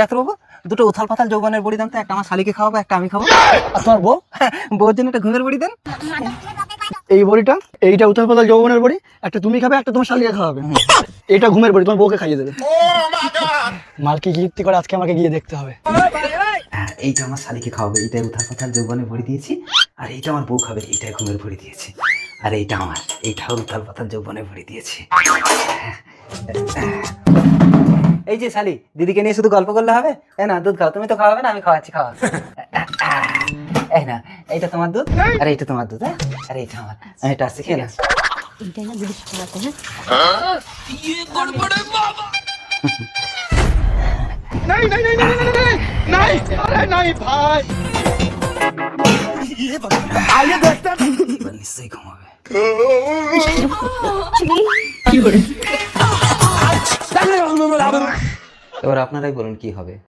ডাক্তারবাবু দুটো উথাল পাথাল যৌবনের বড়ি দেন তো, একটা আমার শালিকে খাওয়াবো, একটা আমি খাবো। আর তোমার বউ, বউর জন্য একটা ঘুমের বড়ি দেন। এই বড়িটা, এইটা উথাল পাতাল যৌবনের বড়ি, একটা তুমি খাবে, একটা তোমার শালিকে খাওয়াবে। এটা ঘুমের বড়ি, তোমার বউকে খাইয়ে দেবে। মাল কি কীর্তি করে আজকে আমাকে গিয়ে দেখতে হবে। এইটা আমার শালিকে খাওয়াবে, এইটাই উথাল পাথাল যৌবনের বড়ি দিয়েছি। আর এইটা আমার বউ খাবে, এইটাই ঘুমের বড়ি দিয়েছি। আর এইটা আমার, এইটাও উথাল পাথাল যৌবনের বড়ি দিয়েছি। এই যে শালি, দিদিকে নিয়ে শুধু গল্প করলে হবে? এই না দুধ খাও, তুমি তো খাওয়াবে না, আমি খাওয়াচ্ছি, খাওয়া। এই না, এইটা তোমার দুধ, আর এইটা তোমার দুধ। হ্যাঁ, আর এইটা আমার, আমি এটা আসছি, খেয়ে না। এইটাই না দিদি খাওয়াতে। হ্যাঁ এবার নিশ্চয়ই ঘুমাবে। এবার আপনারাই বলুন কি হবে।